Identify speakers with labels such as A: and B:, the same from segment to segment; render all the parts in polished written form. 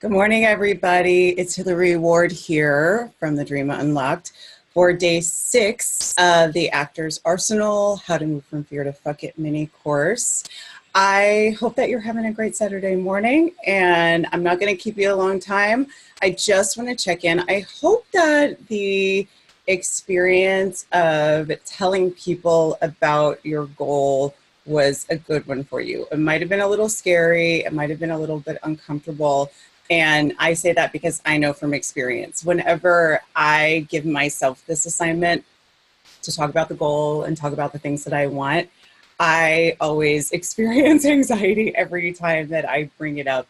A: Good morning, everybody. It's Hillary Ward here from the Dream Unlocked for day 6 of the Actor's Arsenal, How to Move from Fear to Fuck It mini course. I hope that you're having a great Saturday morning, and I'm not going to keep you a long time. I just want to check in. I hope that the experience of telling people about your goal was a good one for you. It might have been a little scary. It might have been a little bit uncomfortable. And I say that because I know from experience, whenever I give myself this assignment to talk about the goal and talk about the things that I want, I always experience anxiety every time that I bring it up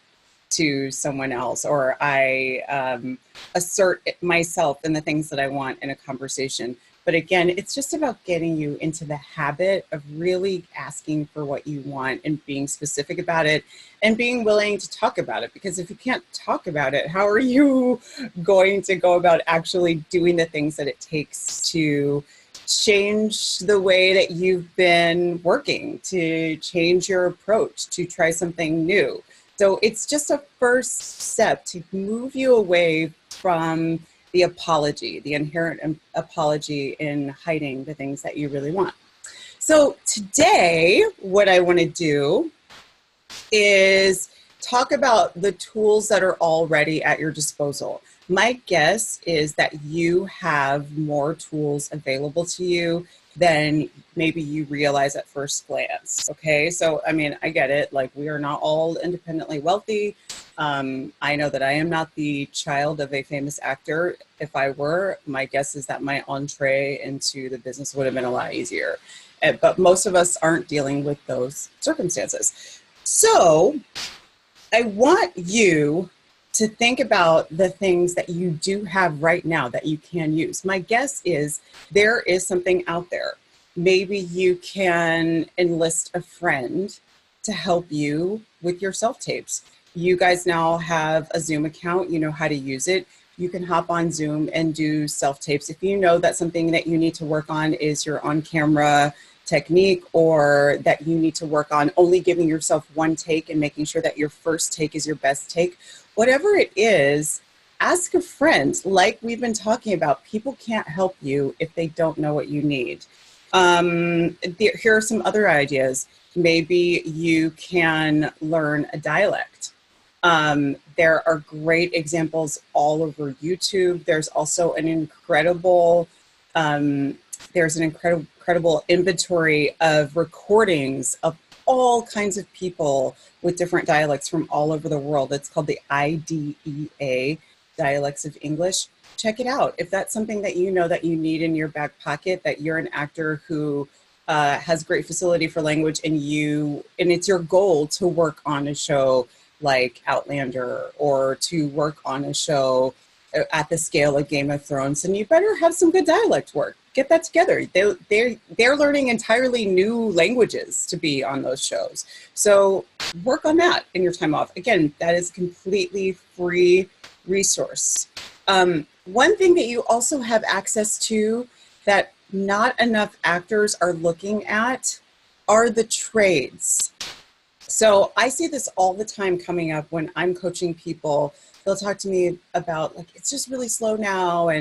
A: to someone else, or I assert myself and the things that I want in a conversation. But again, it's just about getting you into the habit of really asking for what you want and being specific about it and being willing to talk about it. Because if you can't talk about it, how are you going to go about actually doing the things that it takes to change the way that you've been working, to change your approach, to try something new? So it's just a first step to move you away from the apology, the inherent apology in hiding the things that you really want. So today, what I want to do is talk about the tools that are already at your disposal. My guess is that you have more tools available to you than maybe you realize at first glance. Okay, so I mean, I get it. Like, we are not all independently wealthy. I know that I am not the child of a famous actor. If I were, my guess is that my entree into the business would have been a lot easier. But most of us aren't dealing with those circumstances. So I want you to think about the things that you do have right now that you can use. My guess is there is something out there. Maybe you can enlist a friend to help you with your self-tapes. You guys now have a Zoom account. You know how to use it. You can hop on Zoom and do self-tapes. If you know that something that you need to work on is your on-camera technique, or that you need to work on only giving yourself one take and making sure that your first take is your best take, whatever it is, ask a friend. Like we've been talking about, people can't help you if they don't know what you need. Here are some other ideas. Maybe you can learn a dialect. There are great examples all over YouTube. There's also an incredible inventory of recordings of all kinds of people with different dialects from all over the world. It's called the IDEA, Dialects of English. Check it out. If that's something that you know that you need in your back pocket, that you're an actor who has great facility for language, and it's your goal to work on a show like Outlander, or to work on a show at the scale of Game of Thrones, and you better have some good dialect work. Get that together. They're learning entirely new languages to be on those shows. So work on that in your time off. Again, that is completely free resource. One thing that you also have access to that not enough actors are looking at are the trades. So I see this all the time coming up when I'm coaching people. They'll talk to me about, like, it's just really slow now,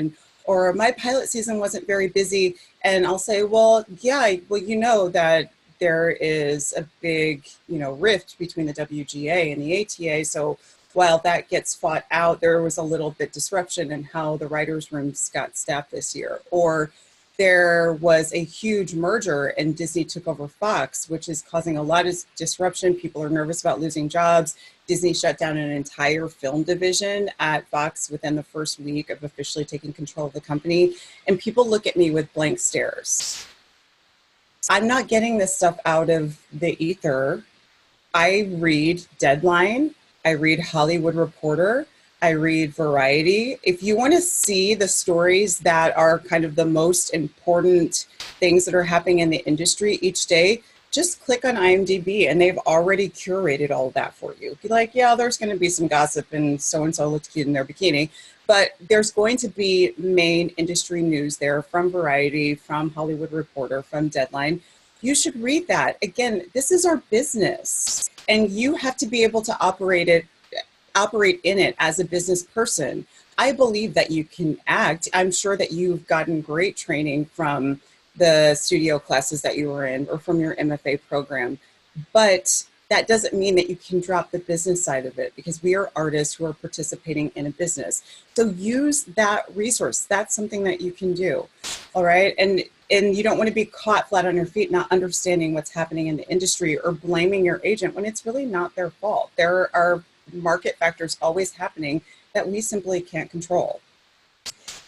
A: or my pilot season wasn't very busy. And I'll say, well, yeah, well, you know that there is a big, rift between the WGA and the ATA. So while that gets fought out, there was a little bit disruption in how the writers' rooms got staffed this year. Or there was a huge merger and Disney took over Fox, which is causing a lot of disruption. People are nervous about losing jobs. Disney shut down an entire film division at Fox within the first week of officially taking control of the company. And people look at me with blank stares. I'm not getting this stuff out of the ether. I read Deadline. I read Hollywood Reporter. I read Variety. If you want to see the stories that are kind of the most important things that are happening in the industry each day, just click on IMDb, and they've already curated all of that for you. Be like, yeah, there's going to be some gossip and so-and-so looks cute in their bikini, but there's going to be main industry news there from Variety, from Hollywood Reporter, from Deadline. You should read that. Again, this is our business, and you have to be able to operate it operate in it as a business person. I believe that you can act. I'm sure that you've gotten great training from the studio classes that you were in or from your MFA program, but that doesn't mean that you can drop the business side of it, because we are artists who are participating in a business. So use that resource. That's something that you can do. All right. And you don't want to be caught flat on your feet, not understanding what's happening in the industry or blaming your agent when it's really not their fault. There are market factors always happening that we simply can't control.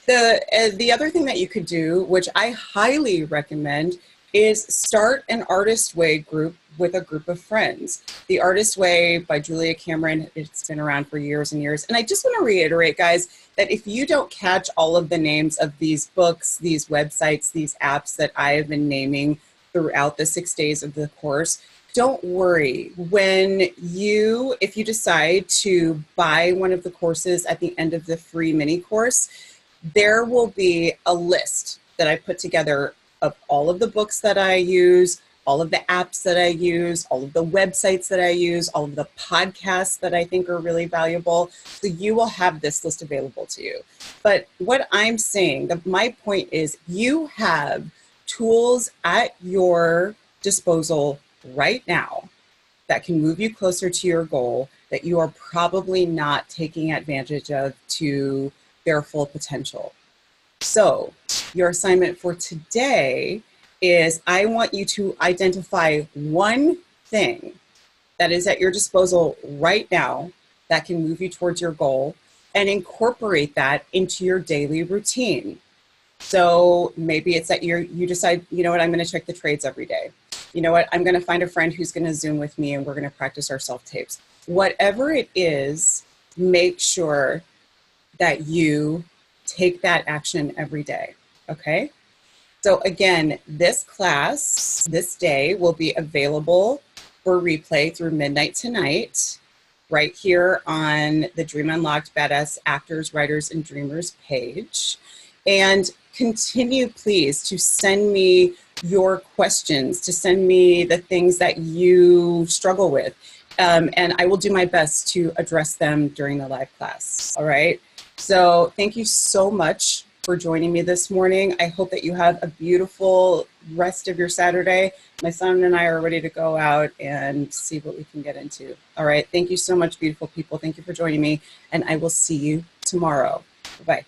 A: The other thing that you could do, which I highly recommend, is start an Artist Way group with a group of friends. The Artist Way by Julia Cameron, it's been around for years and years. And I just want to reiterate, guys, that if you don't catch all of the names of these books, these websites, these apps that I have been naming throughout the 6 days of the course, don't worry. If you decide to buy one of the courses at the end of the free mini course, there will be a list that I put together of all of the books that I use, all of the apps that I use, all of the websites that I use, all of the podcasts that I think are really valuable. So you will have this list available to you. But what I'm saying, my point is, you have tools at your disposal right now that can move you closer to your goal that you are probably not taking advantage of to their full potential. So your assignment for today is, I want you to identify one thing that is at your disposal right now that can move you towards your goal and incorporate that into your daily routine. So maybe it's that you decide, you know what, I'm going to check the trades every day. You know what, I'm going to find a friend who's going to Zoom with me and we're going to practice our self-tapes. Whatever it is, make sure that you take that action every day, okay? So again, this class, this day, will be available for replay through midnight tonight, right here on the Dream Unlocked Badass Actors, Writers, and Dreamers page. And continue, please, to send me your questions, to send me the things that you struggle with. And I will do my best to address them during the live class, all right? So thank you so much for joining me this morning. I hope that you have a beautiful rest of your Saturday. My son and I are ready to go out and see what we can get into. All right. Thank you so much, beautiful people. Thank you for joining me, and I will see you tomorrow. Bye-bye.